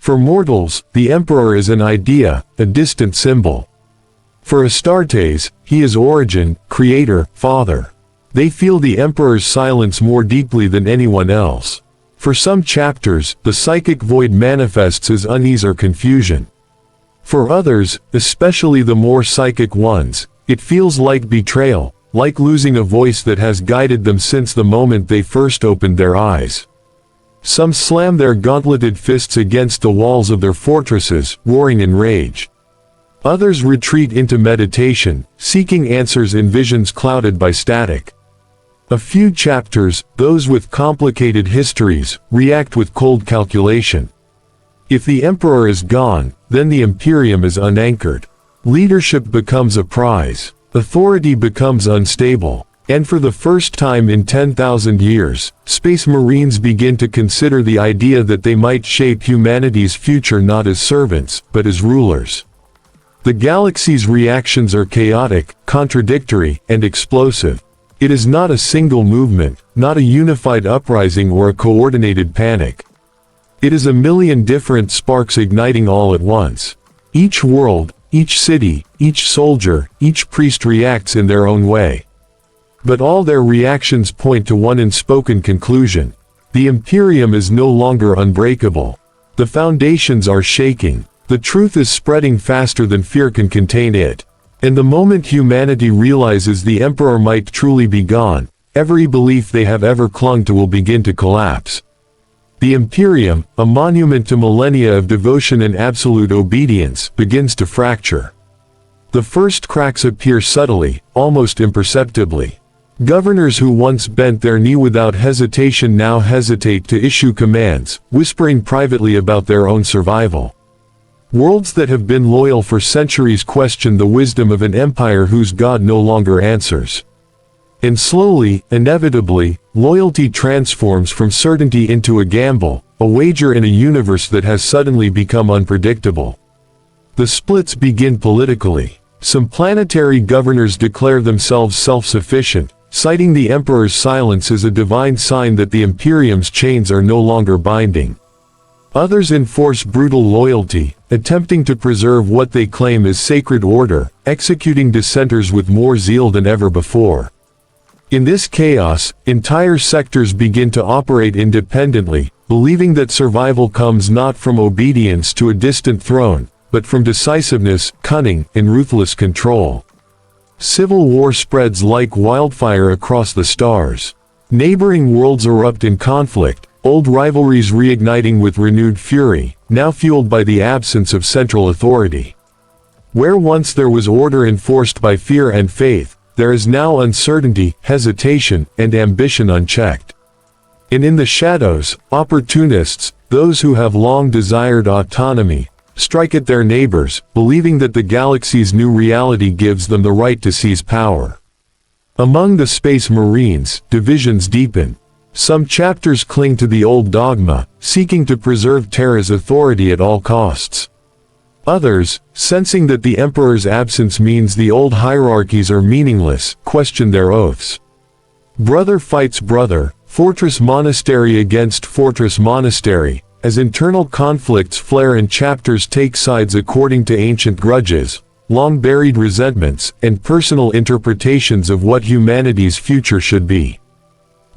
For mortals, the emperor is an idea, a distant symbol. For Astartes, he is origin, creator, father. They feel the emperor's silence more deeply than anyone else. For some chapters, the psychic void manifests as unease or confusion. For others, especially the more psychic ones, it feels like betrayal, like losing a voice that has guided them since the moment they first opened their eyes. Some slam their gauntleted fists against the walls of their fortresses, roaring in rage. Others retreat into meditation, seeking answers in visions clouded by static. A few chapters, those with complicated histories, react with cold calculation. If the emperor is gone, then the Imperium is unanchored. Leadership becomes a prize. Authority becomes unstable. And for the first time in 10,000 years, Space Marines begin to consider the idea that they might shape humanity's future not as servants, but as rulers. The galaxy's reactions are chaotic, contradictory, and explosive. It is not a single movement, not a unified uprising or a coordinated panic. It is a million different sparks igniting all at once. Each world, each city, each soldier, each priest reacts in their own way. But all their reactions point to one unspoken conclusion. The Imperium is no longer unbreakable. The foundations are shaking. The truth is spreading faster than fear can contain it. And the moment humanity realizes the Emperor might truly be gone, every belief they have ever clung to will begin to collapse. The Imperium, a monument to millennia of devotion and absolute obedience, begins to fracture. The first cracks appear subtly, almost imperceptibly. Governors who once bent their knee without hesitation now hesitate to issue commands, whispering privately about their own survival. Worlds that have been loyal for centuries question the wisdom of an empire whose god no longer answers. And slowly, inevitably, loyalty transforms from certainty into a gamble, a wager in a universe that has suddenly become unpredictable. The splits begin politically. Some planetary governors declare themselves self-sufficient, citing the Emperor's silence as a divine sign that the Imperium's chains are no longer binding. Others enforce brutal loyalty, attempting to preserve what they claim is sacred order, executing dissenters with more zeal than ever before. In this chaos, entire sectors begin to operate independently, believing that survival comes not from obedience to a distant throne, but from decisiveness, cunning, and ruthless control. Civil war spreads like wildfire across the stars. Neighboring worlds erupt in conflict, old rivalries reigniting with renewed fury, now fueled by the absence of central authority. Where once there was order enforced by fear and faith, there is now uncertainty, hesitation, and ambition unchecked. And in the shadows, opportunists, those who have long desired autonomy, strike at their neighbors, believing that the galaxy's new reality gives them the right to seize power. Among the Space Marines, divisions deepen. Some chapters cling to the old dogma, seeking to preserve Terra's authority at all costs. Others, sensing that the Emperor's absence means the old hierarchies are meaningless, question their oaths. Brother fights brother, fortress monastery against fortress monastery, as internal conflicts flare and chapters take sides according to ancient grudges, long-buried resentments, and personal interpretations of what humanity's future should be.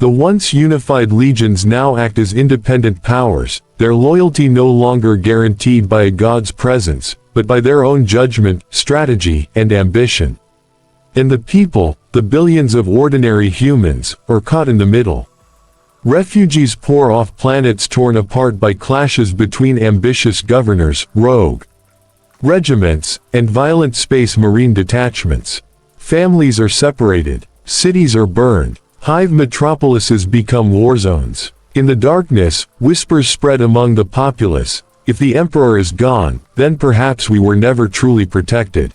The once unified legions now act as independent powers, their loyalty no longer guaranteed by a god's presence, but by their own judgment, strategy, and ambition. And the people, the billions of ordinary humans, are caught in the middle. Refugees pour off planets torn apart by clashes between ambitious governors, rogue regiments, and violent Space Marine detachments. Families are separated, cities are burned, hive metropolises become war zones. In the darkness, whispers spread among the populace, if the Emperor is gone, then perhaps we were never truly protected.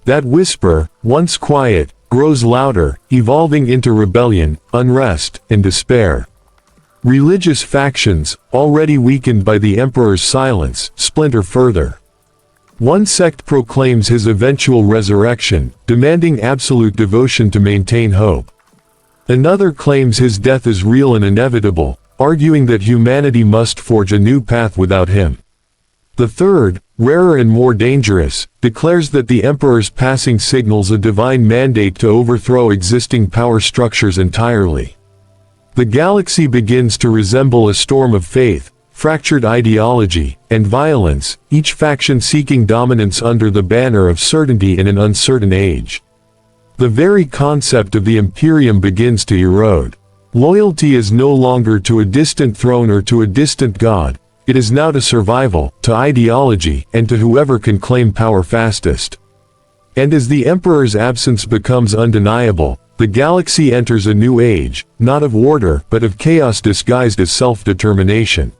That whisper, once quiet, grows louder, evolving into rebellion, unrest, and despair. Religious factions, already weakened by the Emperor's silence, splinter further. One sect proclaims his eventual resurrection, demanding absolute devotion to maintain hope. Another claims his death is real and inevitable, arguing that humanity must forge a new path without him. The third, rarer and more dangerous, declares that the Emperor's passing signals a divine mandate to overthrow existing power structures entirely. The galaxy begins to resemble a storm of faith, fractured ideology, and violence, each faction seeking dominance under the banner of certainty in an uncertain age. The very concept of the Imperium begins to erode. Loyalty is no longer to a distant throne or to a distant god. It is now to survival, to ideology, and to whoever can claim power fastest. And as the Emperor's absence becomes undeniable, the galaxy enters a new age, not of order, but of chaos disguised as self-determination.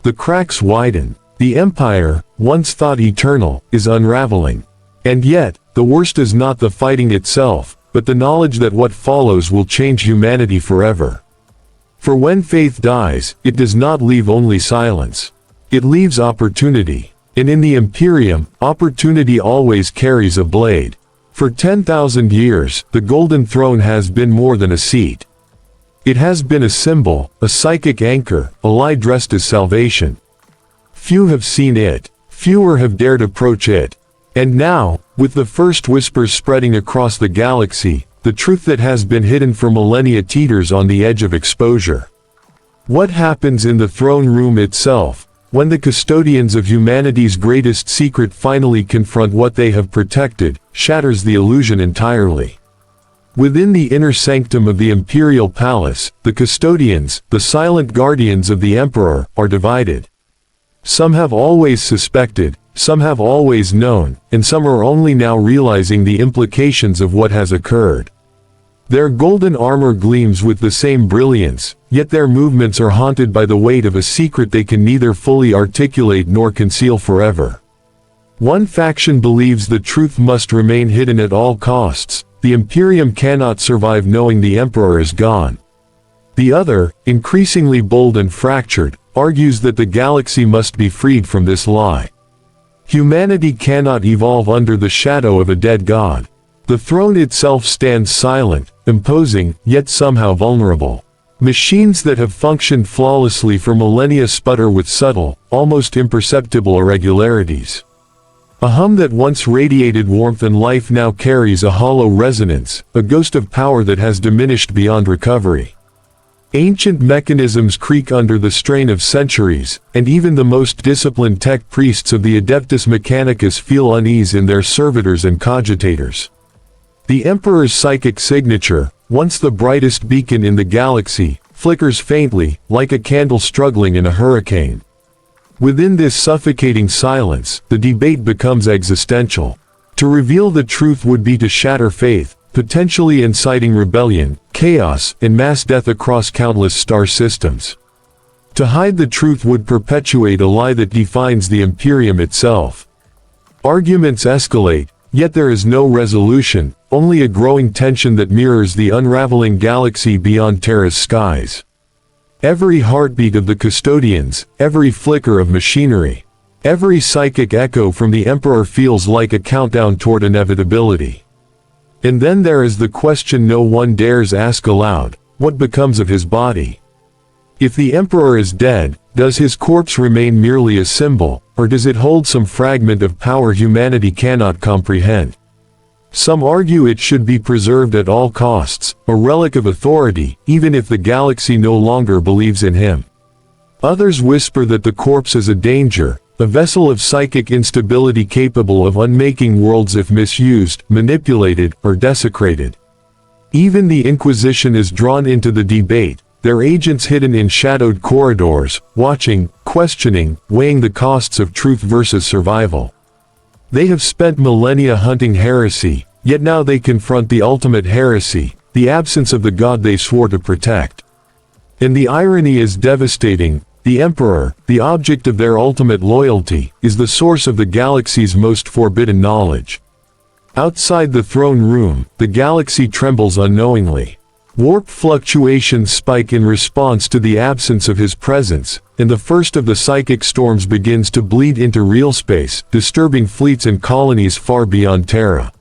The cracks widen. The Empire, once thought eternal, is unraveling. And yet, the worst is not the fighting itself, but the knowledge that what follows will change humanity forever. For when faith dies, it does not leave only silence. It leaves opportunity. And in the Imperium, opportunity always carries a blade. For 10,000 years, the Golden Throne has been more than a seat. It has been a symbol, a psychic anchor, a lie dressed as salvation. Few have seen it. Fewer have dared approach it. And now, with the first whispers spreading across the galaxy, the truth that has been hidden for millennia teeters on the edge of exposure. What happens in the throne room itself, when the custodians of humanity's greatest secret finally confront what they have protected, shatters the illusion entirely. Within the inner sanctum of the imperial palace, the custodians, the silent guardians of the Emperor, are divided. Some have always suspected, some have always known, and some are only now realizing the implications of what has occurred. Their golden armor gleams with the same brilliance, yet their movements are haunted by the weight of a secret they can neither fully articulate nor conceal forever. One faction believes the truth must remain hidden at all costs. The Imperium cannot survive knowing the Emperor is gone. The other, increasingly bold and fractured, argues that the galaxy must be freed from this lie. Humanity cannot evolve under the shadow of a dead god. The throne itself stands silent, imposing, yet somehow vulnerable. Machines that have functioned flawlessly for millennia sputter with subtle, almost imperceptible irregularities. A hum that once radiated warmth and life now carries a hollow resonance, a ghost of power that has diminished beyond recovery. Ancient mechanisms creak under the strain of centuries, and even the most disciplined tech priests of the Adeptus Mechanicus feel unease in their servitors and cogitators. The Emperor's psychic signature, once the brightest beacon in the galaxy, flickers faintly, like a candle struggling in a hurricane. Within this suffocating silence, the debate becomes existential. To reveal the truth would be to shatter faith, potentially inciting rebellion, chaos, and mass death across countless star systems. To hide the truth would perpetuate a lie that defines the Imperium itself. Arguments escalate, yet there is no resolution, only a growing tension that mirrors the unraveling galaxy beyond Terra's skies. Every heartbeat of the custodians, every flicker of machinery, every psychic echo from the Emperor feels like a countdown toward inevitability. And then there is the question no one dares ask aloud: what becomes of his body? If the Emperor is dead, does his corpse remain merely a symbol, or does it hold some fragment of power humanity cannot comprehend? Some argue it should be preserved at all costs, a relic of authority, even if the galaxy no longer believes in him. Others whisper that the corpse is a danger, a vessel of psychic instability capable of unmaking worlds if misused, manipulated, or desecrated. Even the Inquisition is drawn into the debate, their agents hidden in shadowed corridors, watching, questioning, weighing the costs of truth versus survival. They have spent millennia hunting heresy, yet now they confront the ultimate heresy, the absence of the god they swore to protect. And the irony is devastating. The Emperor, the object of their ultimate loyalty, is the source of the galaxy's most forbidden knowledge. Outside the throne room, the galaxy trembles unknowingly. Warp fluctuations spike in response to the absence of his presence, and the first of the psychic storms begins to bleed into real space, disturbing fleets and colonies far beyond Terra.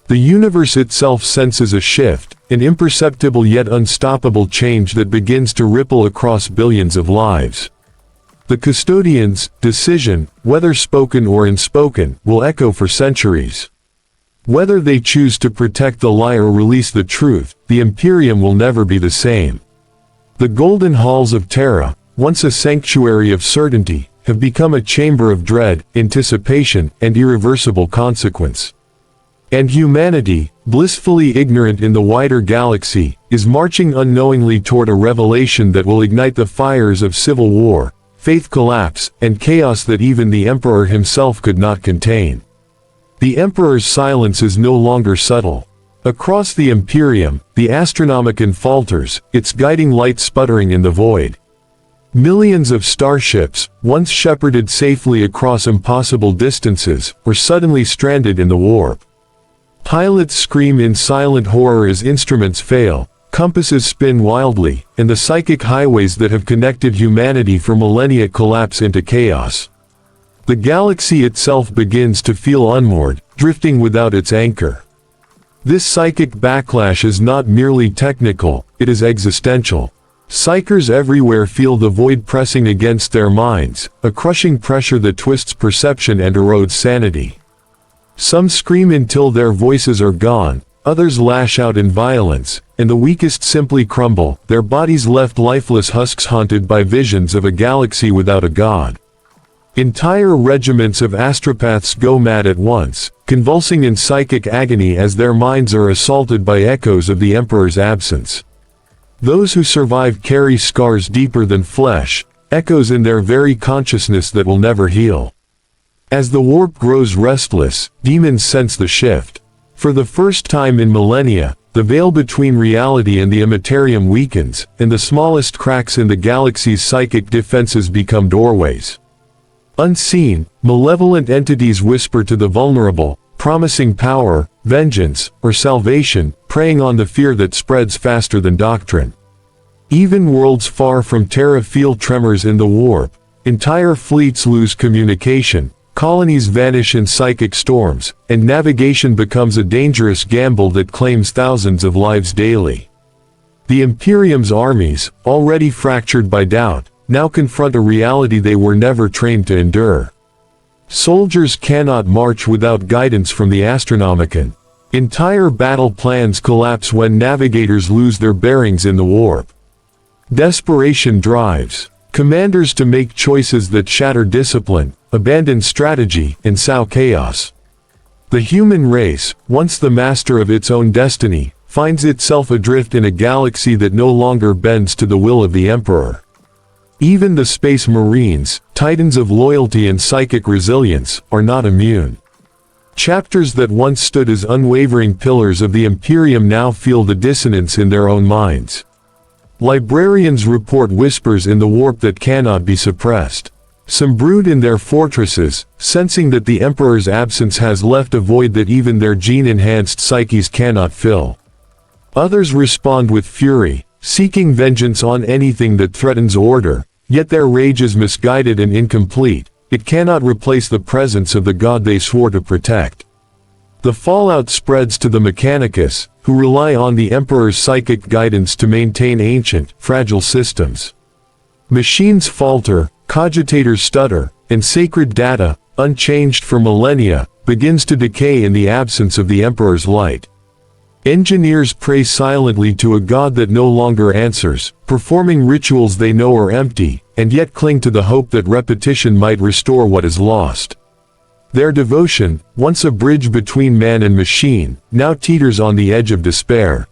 The universe itself senses a shift, an imperceptible yet unstoppable change that begins to ripple across billions of lives. The Custodians' decision, whether spoken or unspoken, will echo for centuries. Whether they choose to protect the lie or release the truth, the Imperium will never be the same. The Golden Halls of Terra, once a sanctuary of certainty, have become a chamber of dread, anticipation, and irreversible consequence. And humanity, blissfully ignorant in the wider galaxy, is marching unknowingly toward a revelation that will ignite the fires of civil war, faith collapse, and chaos that even the Emperor himself could not contain. The Emperor's silence is no longer subtle. Across the Imperium, the Astronomican falters, its guiding light sputtering in the void. Millions of starships, once shepherded safely across impossible distances, were suddenly stranded in the warp. Pilots scream in silent horror as instruments fail, compasses spin wildly, and the psychic highways that have connected humanity for millennia collapse into chaos. The galaxy itself begins to feel unmoored, drifting without its anchor. This psychic backlash is not merely technical, it is existential. Psychers everywhere feel the void pressing against their minds, a crushing pressure that twists perception and erodes sanity. Some scream until their voices are gone, others lash out in violence, and the weakest simply crumble, their bodies left lifeless husks haunted by visions of a galaxy without a god. Entire regiments of astropaths go mad at once, convulsing in psychic agony as their minds are assaulted by echoes of the Emperor's absence. Those who survive carry scars deeper than flesh, echoes in their very consciousness that will never heal. As the warp grows restless, demons sense the shift. For the first time in millennia, the veil between reality and the Imperium weakens, and the smallest cracks in the galaxy's psychic defenses become doorways. Unseen, malevolent entities whisper to the vulnerable, promising power, vengeance, or salvation, preying on the fear that spreads faster than doctrine. Even worlds far from Terra feel tremors in the warp, entire fleets lose communication, colonies vanish in psychic storms, and navigation becomes a dangerous gamble that claims thousands of lives daily. The Imperium's armies, already fractured by doubt, now confront a reality they were never trained to endure. Soldiers cannot march without guidance from the Astronomican. Entire battle plans collapse when navigators lose their bearings in the warp. Desperation drives commanders to make choices that shatter discipline, abandon strategy, and sow chaos. The human race, once the master of its own destiny, finds itself adrift in a galaxy that no longer bends to the will of the Emperor. Even the Space Marines, titans of loyalty and psychic resilience, are not immune. Chapters that once stood as unwavering pillars of the Imperium now feel the dissonance in their own minds. Librarians report whispers in the warp that cannot be suppressed. Some brood in their fortresses, sensing that the Emperor's absence has left a void that even their gene-enhanced psyches cannot fill. Others respond with fury, seeking vengeance on anything that threatens order, yet their rage is misguided and incomplete. It cannot replace the presence of the god they swore to protect. The fallout spreads to the Mechanicus, who rely on the Emperor's psychic guidance to maintain ancient, fragile systems. Machines falter, cogitators stutter, and sacred data, unchanged for millennia, begins to decay in the absence of the Emperor's light. Engineers pray silently to a god that no longer answers, performing rituals they know are empty, and yet cling to the hope that repetition might restore what is lost. Their devotion, once a bridge between man and machine, now teeters on the edge of despair.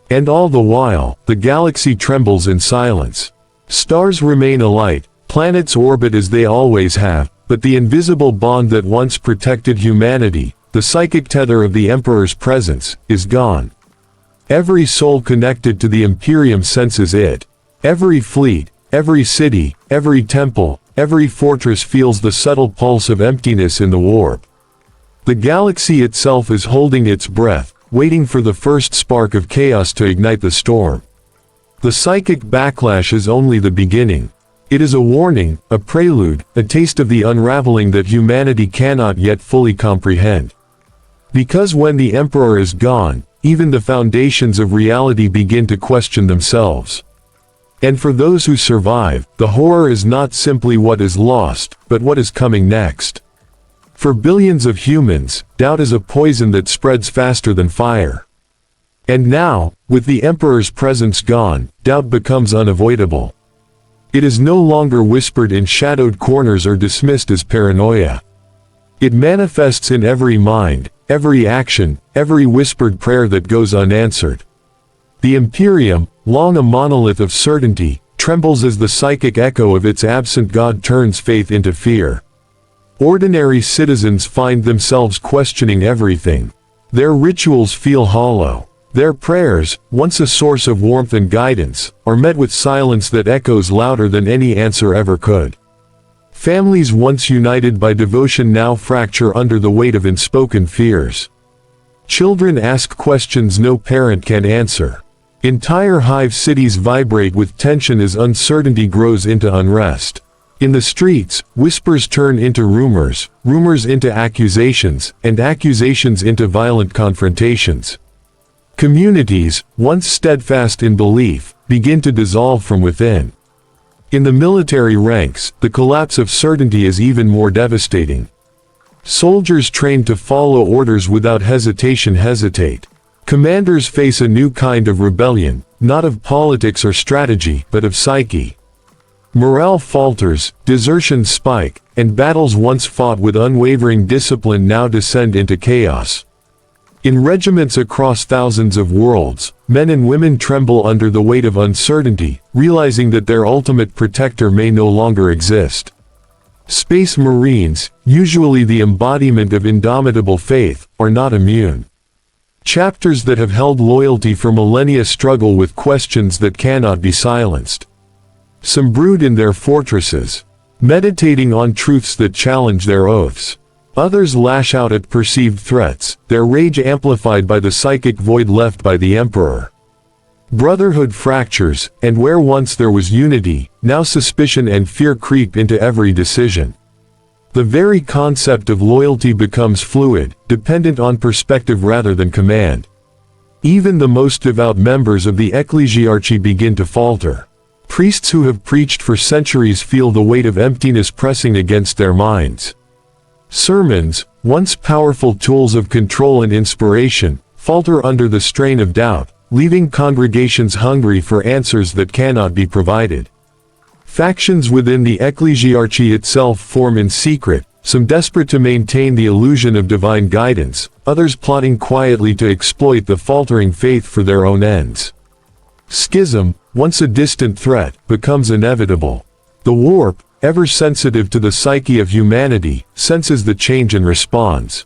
And all the while, the galaxy trembles in silence. Stars remain alight, planets orbit as they always have, but the invisible bond that once protected humanity, the psychic tether of the Emperor's presence, is gone. Every soul connected to the Imperium senses it. Every fleet, every city, every temple, every fortress feels the subtle pulse of emptiness in the warp. The galaxy itself is holding its breath, waiting for the first spark of chaos to ignite the storm. The psychic backlash is only the beginning. It is a warning, a prelude, a taste of the unraveling that humanity cannot yet fully comprehend. Because when the Emperor is gone, even the foundations of reality begin to question themselves. And for those who survive, the horror is not simply what is lost, but what is coming next. For billions of humans, doubt is a poison that spreads faster than fire. And now, with the Emperor's presence gone, doubt becomes unavoidable. It is no longer whispered in shadowed corners or dismissed as paranoia. It manifests in every mind, every action, every whispered prayer that goes unanswered. The Imperium, long a monolith of certainty, trembles as the psychic echo of its absent god turns faith into fear. Ordinary citizens find themselves questioning everything. Their rituals feel hollow. Their prayers, once a source of warmth and guidance, are met with silence that echoes louder than any answer ever could. Families once united by devotion now fracture under the weight of unspoken fears. Children ask questions no parent can answer. Entire hive cities vibrate with tension as uncertainty grows into unrest. In the streets, whispers turn into rumors, rumors into accusations, and accusations into violent confrontations. Communities, once steadfast in belief, begin to dissolve from within. In the military ranks, the collapse of certainty is even more devastating. Soldiers trained to follow orders without hesitation hesitate. Commanders face a new kind of rebellion, not of politics or strategy, but of psyche. Morale falters, desertions spike, and battles once fought with unwavering discipline now descend into chaos. In regiments across thousands of worlds, men and women tremble under the weight of uncertainty, realizing that their ultimate protector may no longer exist. Space Marines, usually the embodiment of indomitable faith, are not immune. Chapters that have held loyalty for millennia struggle with questions that cannot be silenced. Some brood in their fortresses, meditating on truths that challenge their oaths. Others lash out at perceived threats, their rage amplified by the psychic void left by the Emperor. Brotherhood fractures, and where once there was unity, now suspicion and fear creep into every decision. The very concept of loyalty becomes fluid, dependent on perspective rather than command. Even the most devout members of the ecclesiarchy begin to falter. Priests who have preached for centuries feel the weight of emptiness pressing against their minds. Sermons, once powerful tools of control and inspiration, falter under the strain of doubt, leaving congregations hungry for answers that cannot be provided. Factions within the ecclesiarchy itself form in secret, some desperate to maintain the illusion of divine guidance, others plotting quietly to exploit the faltering faith for their own ends. Schism, once a distant threat, becomes inevitable. The warp, ever sensitive to the psyche of humanity, senses the change and responds.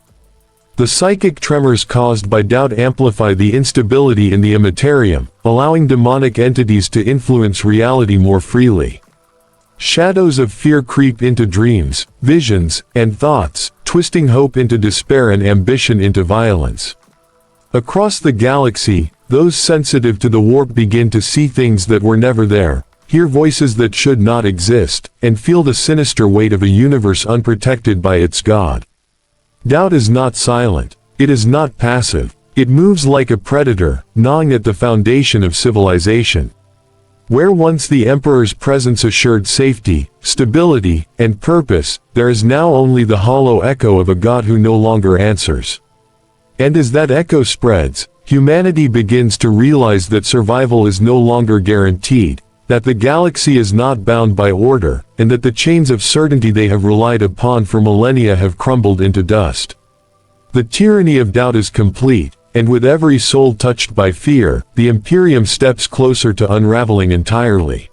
The psychic tremors caused by doubt amplify the instability in the Imperium, allowing demonic entities to influence reality more freely. Shadows of fear creep into dreams, visions, and thoughts, twisting hope into despair and ambition into violence. Across the galaxy, those sensitive to the warp begin to see things that were never there, hear voices that should not exist, and feel the sinister weight of a universe unprotected by its God. Doubt is not silent. It is not passive. It moves like a predator, gnawing at the foundation of civilization. Where once the Emperor's presence assured safety, stability, and purpose, there is now only the hollow echo of a God who no longer answers. And as that echo spreads, humanity begins to realize that survival is no longer guaranteed, that the galaxy is not bound by order, and that the chains of certainty they have relied upon for millennia have crumbled into dust. The tyranny of doubt is complete, and with every soul touched by fear, the Imperium steps closer to unraveling entirely.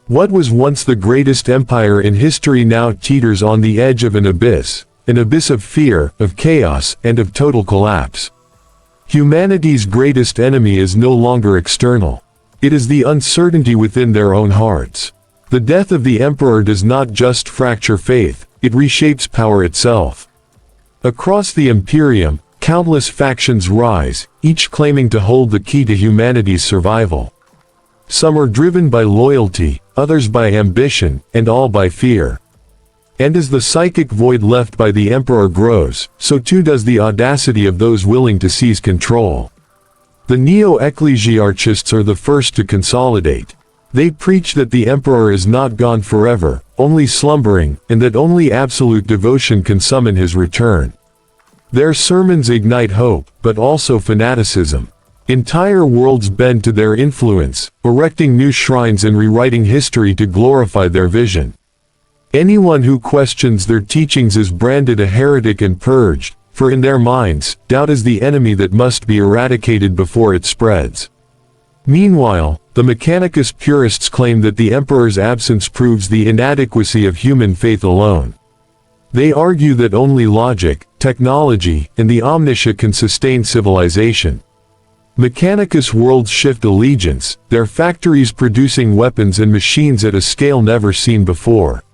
What was once the greatest empire in history now teeters on the edge of an abyss of fear, of chaos, and of total collapse. Humanity's greatest enemy is no longer external. It is the uncertainty within their own hearts. The death of the Emperor does not just fracture faith, it reshapes power itself. Across the Imperium, countless factions rise, each claiming to hold the key to humanity's survival. Some are driven by loyalty, others by ambition, and all by fear. And as the psychic void left by the Emperor grows, so too does the audacity of those willing to seize control. The neo-ecclesiarchists are the first to consolidate. They preach that the Emperor is not gone forever, only slumbering, and that only absolute devotion can summon his return. Their sermons ignite hope, but also fanaticism. Entire worlds bend to their influence, erecting new shrines and rewriting history to glorify their vision. Anyone who questions their teachings is branded a heretic and purged, for in their minds, doubt is the enemy that must be eradicated before it spreads. Meanwhile, the Mechanicus purists claim that the Emperor's absence proves the inadequacy of human faith alone. They argue that only logic, technology, and the omniscient can sustain civilization. Mechanicus worlds shift allegiance, their factories producing weapons and machines at a scale never seen before.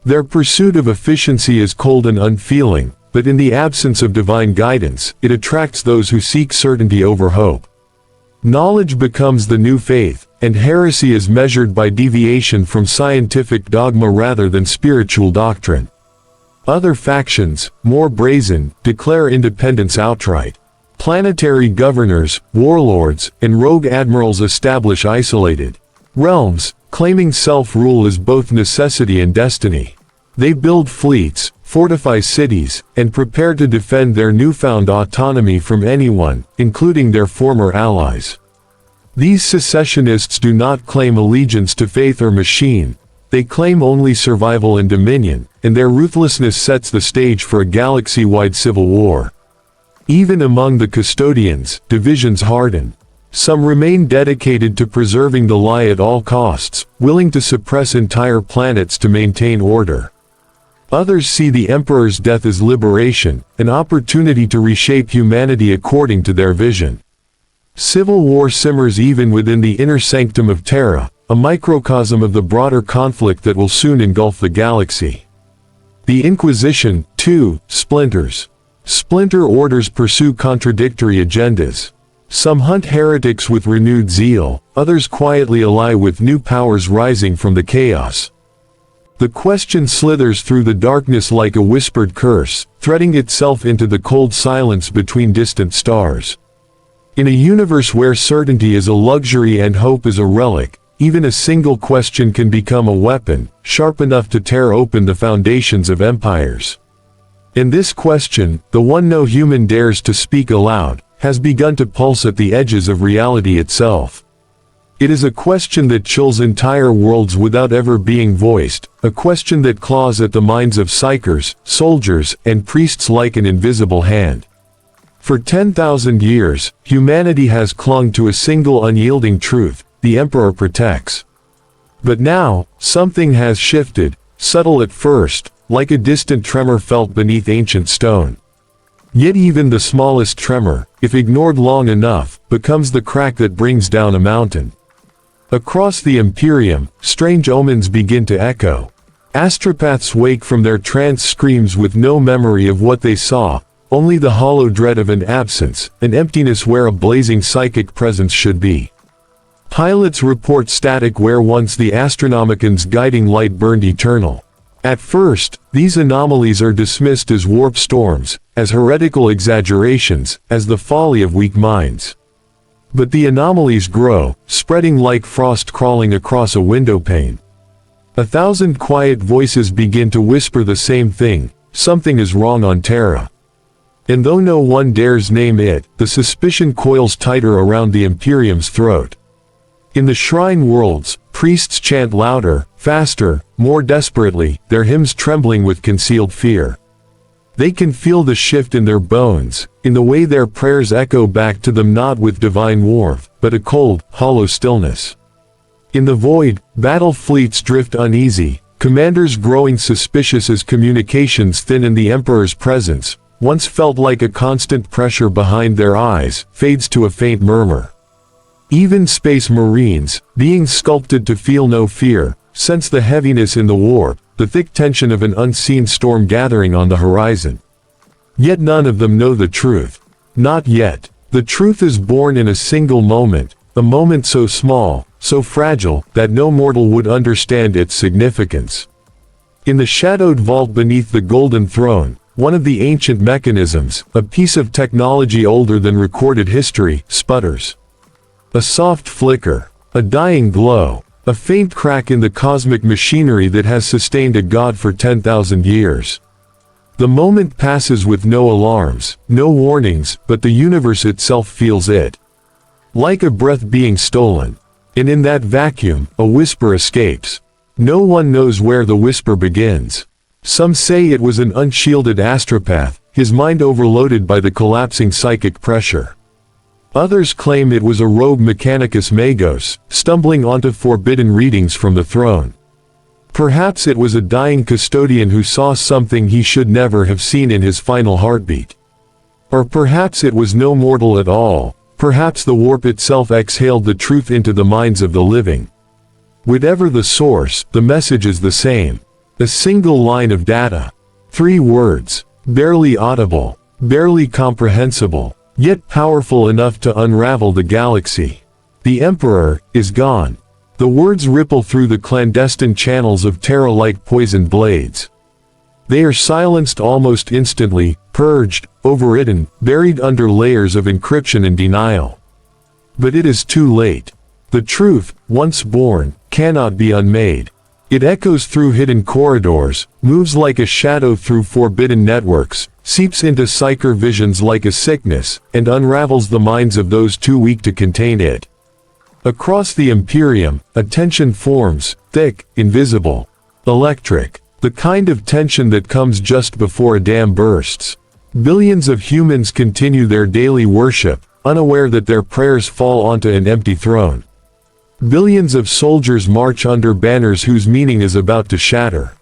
Their pursuit of efficiency is cold and unfeeling, but in the absence of divine guidance, it attracts those who seek certainty over hope. Knowledge becomes the new faith, and heresy is measured by deviation from scientific dogma rather than spiritual doctrine. Other factions, more brazen, declare independence outright. Planetary governors, warlords, and rogue admirals establish isolated realms, claiming self-rule as both necessity and destiny. They build fleets, fortify cities, and prepare to defend their newfound autonomy from anyone, including their former allies. These secessionists do not claim allegiance to faith or machine. They claim only survival and dominion, and their ruthlessness sets the stage for a galaxy-wide civil war. Even among the custodians, divisions harden. Some remain dedicated to preserving the lie at all costs, willing to suppress entire planets to maintain order. Others see the Emperor's death as liberation, an opportunity to reshape humanity according to their vision. Civil war simmers even within the inner sanctum of Terra, a microcosm of the broader conflict that will soon engulf the galaxy. The Inquisition, too, splinters. Splinter orders pursue contradictory agendas. Some hunt heretics with renewed zeal, others quietly ally with new powers rising from the chaos. The question slithers through the darkness like a whispered curse, threading itself into the cold silence between distant stars. In a universe where certainty is a luxury and hope is a relic, even a single question can become a weapon, sharp enough to tear open the foundations of empires. In this question, the one no human dares to speak aloud, has begun to pulse at the edges of reality itself. It is a question that chills entire worlds without ever being voiced, a question that claws at the minds of psychers, soldiers, and priests like an invisible hand. For 10,000 years, humanity has clung to a single unyielding truth: the Emperor protects. But now, something has shifted, subtle at first, like a distant tremor felt beneath ancient stone. Yet even the smallest tremor, if ignored long enough, becomes the crack that brings down a mountain. Across the Imperium, strange omens begin to echo. Astropaths wake from their trance screams with no memory of what they saw, only the hollow dread of an absence, an emptiness where a blazing psychic presence should be. Pilots report static where once the Astronomican's guiding light burned eternal. At first, these anomalies are dismissed as warp storms, as heretical exaggerations, as the folly of weak minds. But the anomalies grow, spreading like frost crawling across a window pane. 1,000 quiet voices begin to whisper the same thing: something is wrong on Terra. And though no one dares name it, the suspicion coils tighter around the Imperium's throat. In the shrine worlds, priests chant louder, faster, more desperately, their hymns trembling with concealed fear. They can feel the shift in their bones, in the way their prayers echo back to them, not with divine warmth, but a cold, hollow stillness. In the void, battle fleets drift uneasy, commanders growing suspicious as communications thin, and the Emperor's presence, once felt like a constant pressure behind their eyes, fades to a faint murmur. Even space marines, beings sculpted to feel no fear, sense the heaviness in the warp, the thick tension of an unseen storm gathering on the horizon. Yet none of them know the truth. Not yet. The truth is born in a single moment, a moment so small, so fragile, that no mortal would understand its significance. In the shadowed vault beneath the golden throne, one of the ancient mechanisms, a piece of technology older than recorded history, sputters. A soft flicker, a dying glow, A faint crack in the cosmic machinery that has sustained a god for 10,000 years. The moment passes with no alarms, no warnings, but the universe itself feels it. Like a breath being stolen. And in that vacuum, a whisper escapes. No one knows where the whisper begins. Some say it was an unshielded astropath, his mind overloaded by the collapsing psychic pressure. Others claim it was a rogue mechanicus magos, stumbling onto forbidden readings from the throne. Perhaps it was a dying custodian who saw something he should never have seen in his final heartbeat. Or perhaps it was no mortal at all, perhaps the warp itself exhaled the truth into the minds of the living. Whatever the source, the message is the same. A single line of data. 3 words, barely audible, barely comprehensible, yet powerful enough to unravel the galaxy. The Emperor is gone. The words ripple through the clandestine channels of terror like poisoned blades. They are silenced almost instantly, purged, overridden, buried under layers of encryption and denial. But it is too late. The truth, once born, cannot be unmade. It echoes through hidden corridors, moves like a shadow through forbidden networks, seeps into psycher visions like a sickness, and unravels the minds of those too weak to contain it. Across the Imperium, a tension forms, thick, invisible, electric, the kind of tension that comes just before a dam bursts. Billions of humans continue their daily worship, unaware that their prayers fall onto an empty throne. Billions of soldiers march under banners whose meaning is about to shatter.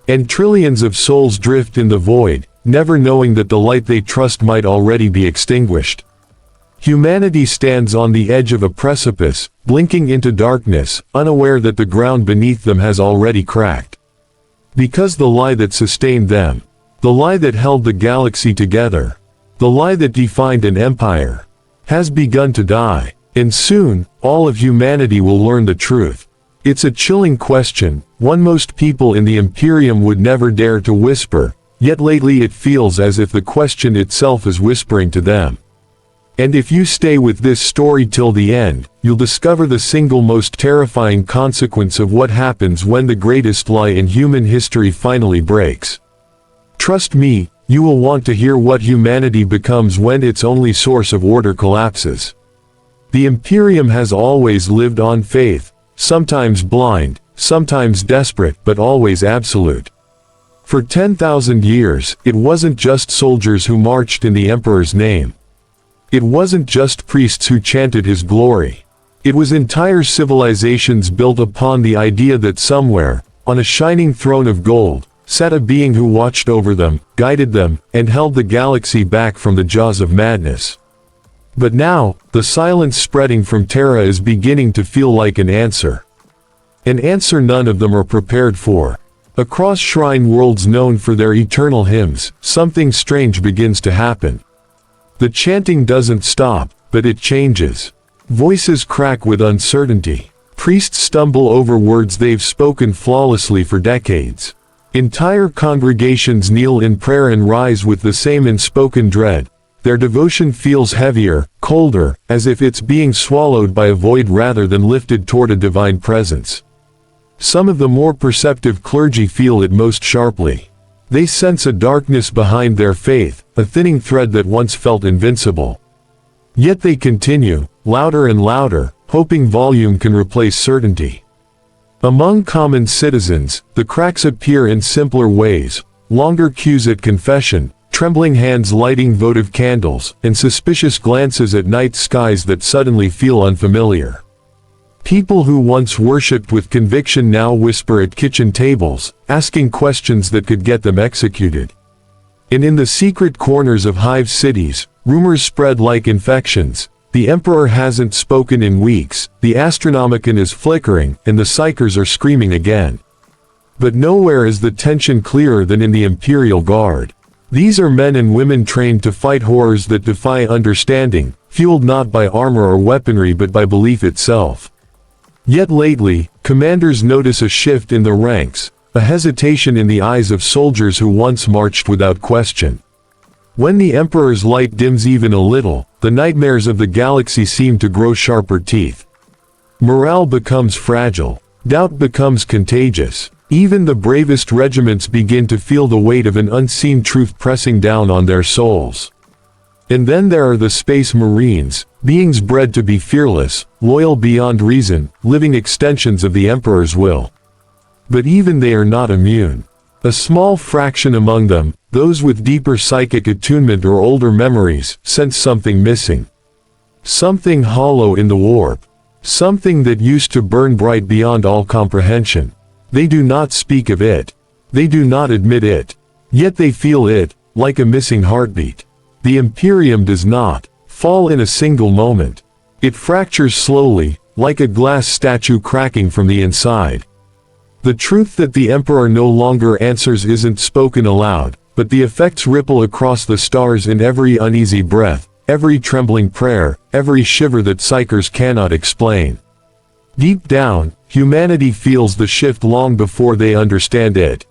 And trillions of souls drift in the void, never knowing that the light they trust might already be extinguished. Humanity stands on the edge of a precipice, blinking into darkness, unaware that the ground beneath them has already cracked. Because the lie that sustained them, the lie that held the galaxy together, the lie that defined an empire, has begun to die. And soon, all of humanity will learn the truth. It's a chilling question, one most people in the Imperium would never dare to whisper, yet lately it feels as if the question itself is whispering to them. And if you stay with this story till the end, you'll discover the single most terrifying consequence of what happens when the greatest lie in human history finally breaks. Trust me, you will want to hear what humanity becomes when its only source of order collapses. The Imperium has always lived on faith, sometimes blind, sometimes desperate, but always absolute. For 10,000 years, it wasn't just soldiers who marched in the Emperor's name. It wasn't just priests who chanted his glory. It was entire civilizations built upon the idea that somewhere, on a shining throne of gold, sat a being who watched over them, guided them, and held the galaxy back from the jaws of madness. But now, the silence spreading from Terra is beginning to feel like an answer. An answer none of them are prepared for. Across shrine worlds known for their eternal hymns, something strange begins to happen. The chanting doesn't stop, but it changes. Voices crack with uncertainty. Priests stumble over words they've spoken flawlessly for decades. Entire congregations kneel in prayer and rise with the same unspoken dread. Their devotion feels heavier, colder, as if it's being swallowed by a void rather than lifted toward a divine presence. Some of the more perceptive clergy feel it most sharply. They sense a darkness behind their faith, a thinning thread that once felt invincible. Yet they continue, louder and louder, hoping volume can replace certainty. Among common citizens, the cracks appear in simpler ways: longer queues at confession, trembling hands lighting votive candles, and suspicious glances at night skies that suddenly feel unfamiliar. People who once worshipped with conviction now whisper at kitchen tables, asking questions that could get them executed. And in the secret corners of hive cities, rumors spread like infections. The Emperor hasn't spoken in weeks, the Astronomican is flickering, and the psychers are screaming again. But nowhere is the tension clearer than in the Imperial Guard. These are men and women trained to fight horrors that defy understanding, fueled not by armor or weaponry but by belief itself. Yet lately, commanders notice a shift in the ranks, a hesitation in the eyes of soldiers who once marched without question. When the Emperor's light dims even a little, the nightmares of the galaxy seem to grow sharper teeth. Morale becomes fragile. Doubt becomes contagious. Even the bravest regiments begin to feel the weight of an unseen truth pressing down on their souls. And then there are the Space Marines, beings bred to be fearless, loyal beyond reason, living extensions of the Emperor's will. But even they are not immune. A small fraction among them, those with deeper psychic attunement or older memories, sense something missing. Something hollow in the warp. Something that used to burn bright beyond all comprehension. They do not speak of it. They do not admit it. Yet they feel it, like a missing heartbeat. The Imperium does not fall in a single moment. It fractures slowly, like a glass statue cracking from the inside. The truth that the Emperor no longer answers isn't spoken aloud, but the effects ripple across the stars in every uneasy breath, every trembling prayer, every shiver that psychers cannot explain. Deep down, humanity feels the shift long before they understand it.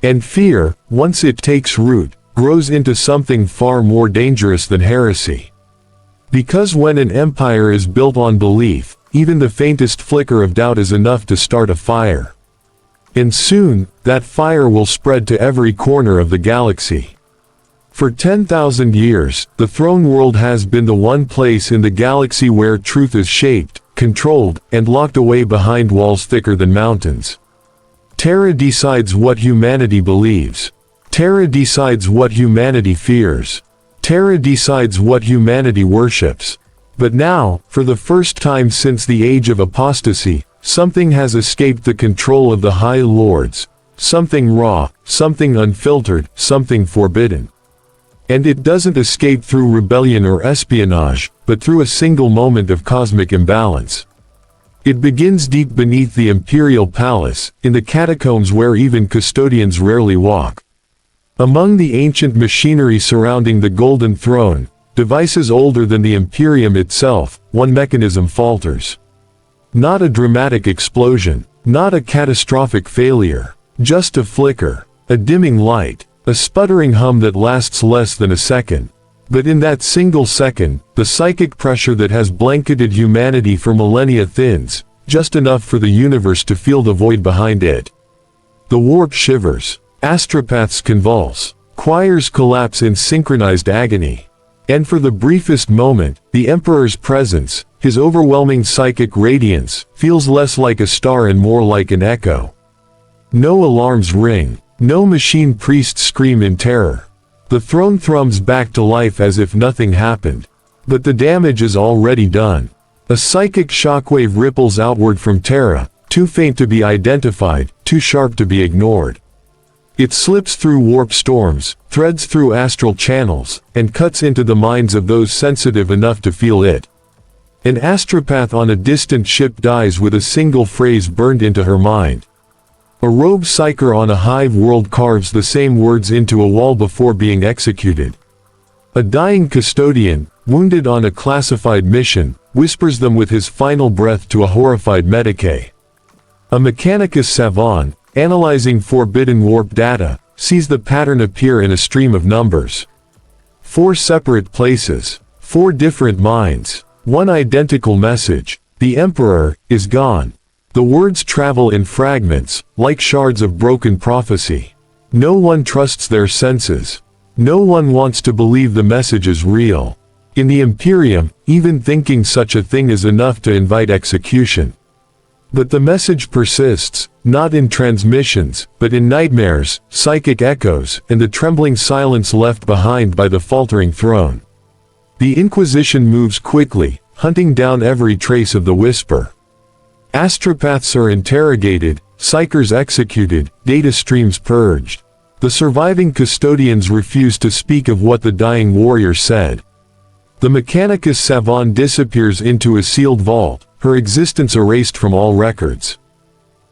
And fear, once it takes root, grows into something far more dangerous than heresy. Because when an empire is built on belief, even the faintest flicker of doubt is enough to start a fire. And soon, that fire will spread to every corner of the galaxy. For 10,000 years, the throne world has been the one place in the galaxy where truth is shaped, controlled, and locked away behind walls thicker than mountains. Terra decides what humanity believes. Terra decides what humanity fears. Terra decides what humanity worships. But now, for the first time since the age of apostasy, something has escaped the control of the High Lords. Something raw, something unfiltered, something forbidden. And it doesn't escape through rebellion or espionage, but through a single moment of cosmic imbalance. It begins deep beneath the Imperial Palace, in the catacombs where even custodians rarely walk. Among the ancient machinery surrounding the Golden Throne, devices older than the Imperium itself, one mechanism falters. Not a dramatic explosion, not a catastrophic failure, just a flicker, a dimming light, a sputtering hum that lasts less than a second. But in that single second, the psychic pressure that has blanketed humanity for millennia thins, just enough for the universe to feel the void behind it. The warp shivers. Astropaths convulse. Choirs collapse in synchronized agony. And for the briefest moment, the Emperor's presence, his overwhelming psychic radiance, feels less like a star and more like an echo. No alarms ring. No machine priests scream in terror. The throne thrums back to life as if nothing happened. But the damage is already done. A psychic shockwave ripples outward from Terra, too faint to be identified, too sharp to be ignored. It slips through warp storms, threads through astral channels, and cuts into the minds of those sensitive enough to feel it. An astropath on a distant ship dies with a single phrase burned into her mind. A rogue psyker on a hive world carves the same words into a wall before being executed. A dying custodian, wounded on a classified mission, whispers them with his final breath to a horrified Medicae. A mechanicus savant, analyzing forbidden warp data, sees the pattern appear in a stream of numbers. 4 separate places, 4 different minds, one identical message. The Emperor is gone. The words travel in fragments, like shards of broken prophecy. No one trusts their senses. No one wants to believe the message is real. In the Imperium, even thinking such a thing is enough to invite execution. But the message persists, not in transmissions, but in nightmares, psychic echoes, and the trembling silence left behind by the faltering throne. The Inquisition moves quickly, hunting down every trace of the whisper. Astropaths are interrogated, psychers executed, data streams purged. The surviving custodians refuse to speak of what the dying warrior said. The mechanicus savant disappears into a sealed vault, her existence erased from all records.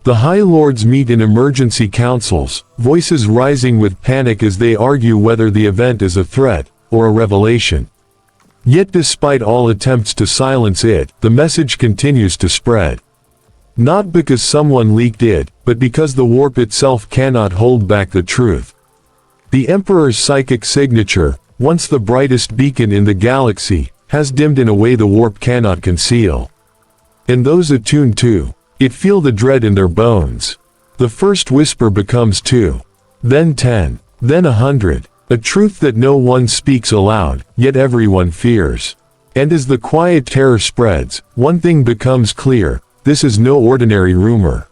The High Lords meet in emergency councils, voices rising with panic as they argue whether the event is a threat or a revelation. Yet despite all attempts to silence it, the message continues to spread. Not because someone leaked it, but because the warp itself cannot hold back the truth. The Emperor's psychic signature, once the brightest beacon in the galaxy, has dimmed in a way the warp cannot conceal. And those attuned to it feel the dread in their bones. The first whisper becomes 2. Then 10. Then 100. A truth that no one speaks aloud, yet everyone fears. And as the quiet terror spreads, one thing becomes clear: this is no ordinary rumor.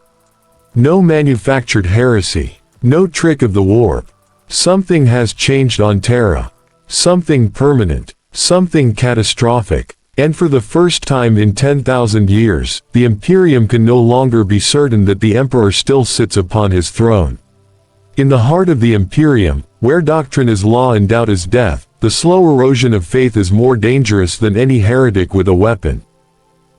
No manufactured heresy. No trick of the warp. Something has changed on Terra. Something permanent. Something catastrophic. And for the first time in 10,000 years, the Imperium can no longer be certain that the Emperor still sits upon his throne. In the heart of the Imperium, where doctrine is law and doubt is death, the slow erosion of faith is more dangerous than any heretic with a weapon.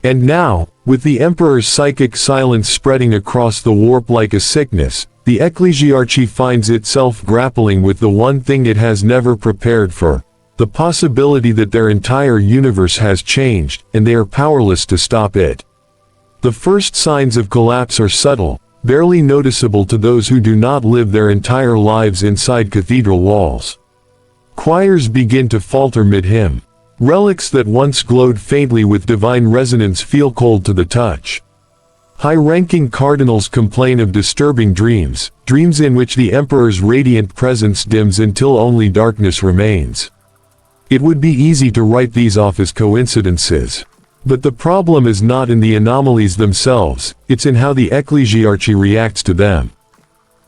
And now, with the Emperor's psychic silence spreading across the warp like a sickness, the Ecclesiarchy finds itself grappling with the one thing it has never prepared for: the possibility that their entire universe has changed, and they are powerless to stop it. The first signs of collapse are subtle, barely noticeable to those who do not live their entire lives inside cathedral walls. Choirs begin to falter mid-hymn. Relics that once glowed faintly with divine resonance feel cold to the touch. High-ranking cardinals complain of disturbing dreams, dreams in which the Emperor's radiant presence dims until only darkness remains. It would be easy to write these off as coincidences. But the problem is not in the anomalies themselves, it's in how the Ecclesiarchy reacts to them.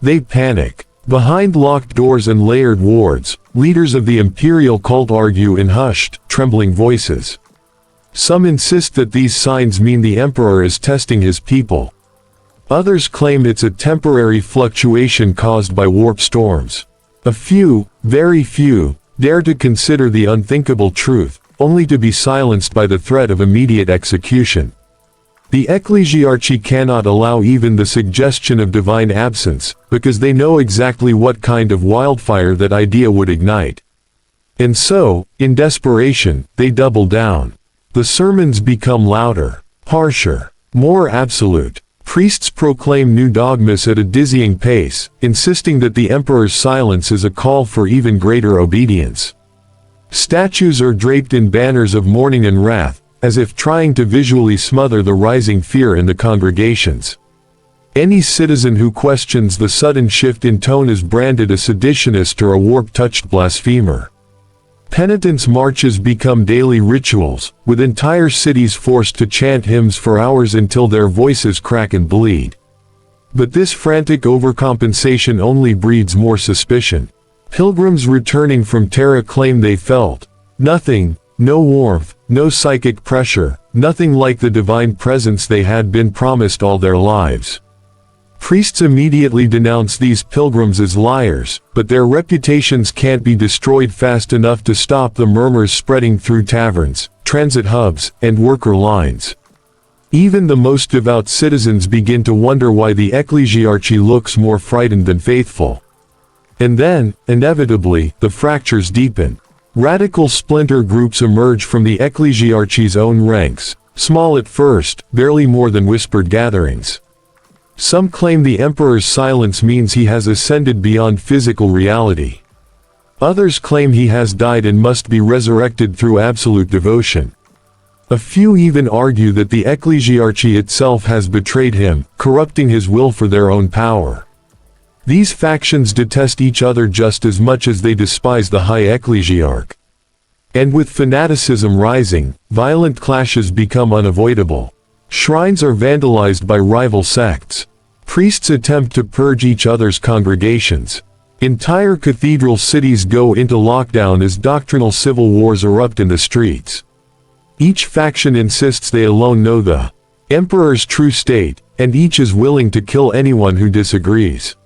They panic. Behind locked doors and layered wards, leaders of the imperial cult argue in hushed, trembling voices. Some insist that these signs mean the Emperor is testing his people. Others claim it's a temporary fluctuation caused by warp storms. A few, very few, dare to consider the unthinkable truth, only to be silenced by the threat of immediate execution. The Ecclesiarchy cannot allow even the suggestion of divine absence, because they know exactly what kind of wildfire that idea would ignite. And so, in desperation, they double down. The sermons become louder, harsher, more absolute. Priests proclaim new dogmas at a dizzying pace, insisting that the Emperor's silence is a call for even greater obedience. Statues are draped in banners of mourning and wrath, as if trying to visually smother the rising fear in the congregations. Any citizen who questions the sudden shift in tone is branded a seditionist or a warp-touched blasphemer. Penitence marches become daily rituals, with entire cities forced to chant hymns for hours until their voices crack and bleed. But this frantic overcompensation only breeds more suspicion. Pilgrims returning from Terra claim they felt nothing, no warmth, no psychic pressure, nothing like the divine presence they had been promised all their lives. Priests immediately denounce these pilgrims as liars, but their reputations can't be destroyed fast enough to stop the murmurs spreading through taverns, transit hubs, and worker lines. Even the most devout citizens begin to wonder why the Ecclesiarchy looks more frightened than faithful. And then, inevitably, the fractures deepen. Radical splinter groups emerge from the Ecclesiarchy's own ranks, small at first, barely more than whispered gatherings. Some claim the Emperor's silence means he has ascended beyond physical reality. Others claim he has died and must be resurrected through absolute devotion. A few even argue that the Ecclesiarchy itself has betrayed him, corrupting his will for their own power. These factions detest each other just as much as they despise the High Ecclesiarch. And with fanaticism rising, violent clashes become unavoidable. Shrines are vandalized by rival sects. Priests attempt to purge each other's congregations. Entire cathedral cities go into lockdown as doctrinal civil wars erupt in the streets. Each faction insists they alone know the Emperor's true state, and each is willing to kill anyone who disagrees.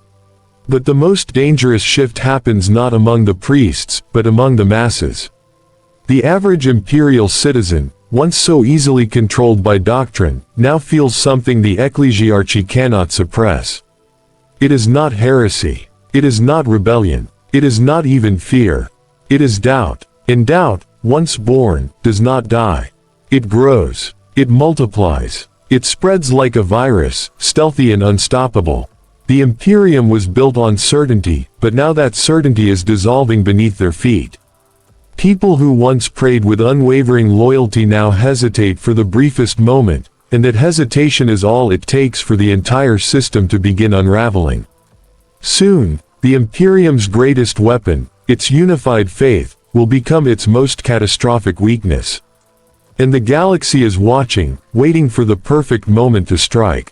But the most dangerous shift happens not among the priests, but among the masses. The average imperial citizen, once so easily controlled by doctrine, now feels something the Ecclesiarchy cannot suppress. It is not heresy. It is not rebellion. It is not even fear. It is doubt. And doubt, once born, does not die. It grows. It multiplies. It spreads like a virus, stealthy and unstoppable. The Imperium was built on certainty, but now that certainty is dissolving beneath their feet. People who once prayed with unwavering loyalty now hesitate for the briefest moment, and that hesitation is all it takes for the entire system to begin unraveling. Soon, the Imperium's greatest weapon, its unified faith, will become its most catastrophic weakness. And the galaxy is watching, waiting for the perfect moment to strike.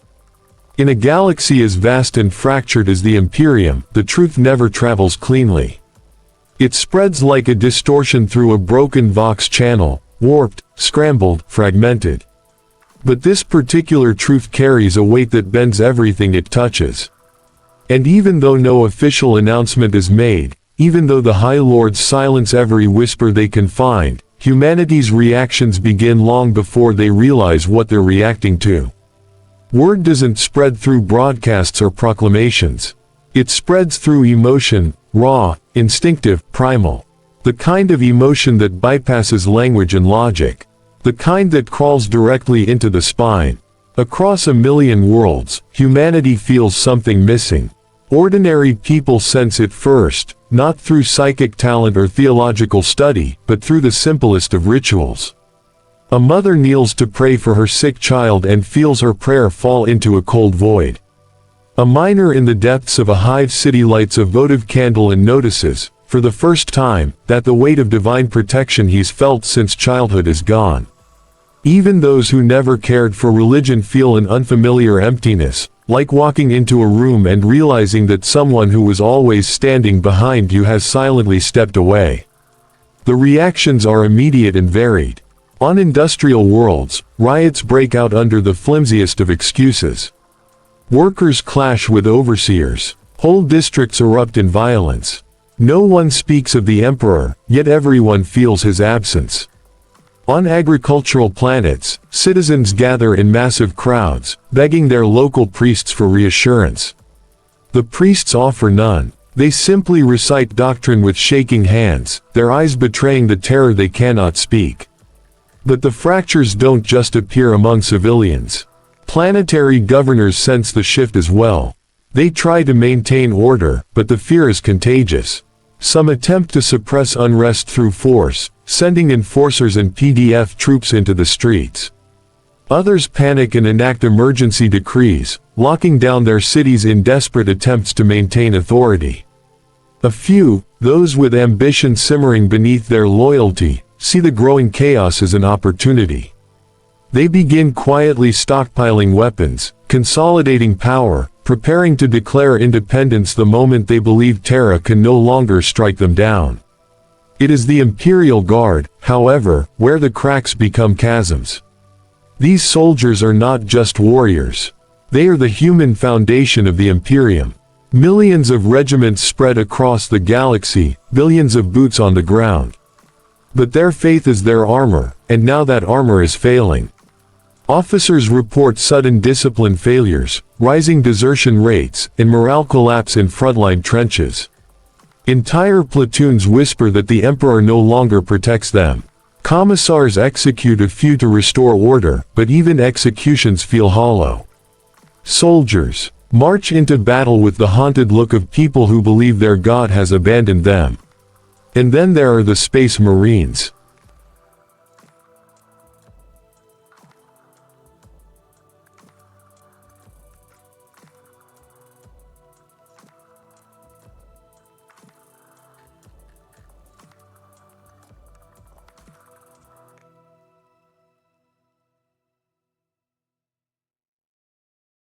In a galaxy as vast and fractured as the Imperium, the truth never travels cleanly. It spreads like a distortion through a broken Vox channel, warped, scrambled, fragmented. But this particular truth carries a weight that bends everything it touches. And even though no official announcement is made, even though the High Lords silence every whisper they can find, humanity's reactions begin long before they realize what they're reacting to. Word doesn't spread through broadcasts or proclamations. It spreads through emotion, raw, instinctive, primal. The kind of emotion that bypasses language and logic. The kind that crawls directly into the spine. Across a million worlds, humanity feels something missing. Ordinary people sense it first, not through psychic talent or theological study, but through the simplest of rituals. A mother kneels to pray for her sick child and feels her prayer fall into a cold void. A miner in the depths of a hive city lights a votive candle and notices, for the first time, that the weight of divine protection he's felt since childhood is gone. Even those who never cared for religion feel an unfamiliar emptiness, like walking into a room and realizing that someone who was always standing behind you has silently stepped away. The reactions are immediate and varied. On industrial worlds, riots break out under the flimsiest of excuses. Workers clash with overseers. Whole districts erupt in violence. No one speaks of the emperor, yet everyone feels his absence. On agricultural planets, citizens gather in massive crowds, begging their local priests for reassurance. The priests offer none. They simply recite doctrine with shaking hands, their eyes betraying the terror they cannot speak. But the fractures don't just appear among civilians. Planetary governors sense the shift as well. They try to maintain order, but the fear is contagious. Some attempt to suppress unrest through force, sending enforcers and PDF troops into the streets. Others panic and enact emergency decrees, locking down their cities in desperate attempts to maintain authority. A few, those with ambition simmering beneath their loyalty, see the growing chaos as an opportunity. They begin quietly stockpiling weapons, consolidating power, preparing to declare independence the moment they believe Terra can no longer strike them down. It is the Imperial Guard, however, where the cracks become chasms. These soldiers are not just warriors. They are the human foundation of the Imperium. Millions of regiments spread across the galaxy, billions of boots on the ground. But their faith is their armor, and now that armor is failing. Officers report sudden discipline failures, rising desertion rates, and morale collapse in frontline trenches. Entire platoons whisper that the Emperor no longer protects them. Commissars execute a few to restore order, but even executions feel hollow. Soldiers march into battle with the haunted look of people who believe their god has abandoned them. And then there are the Space Marines.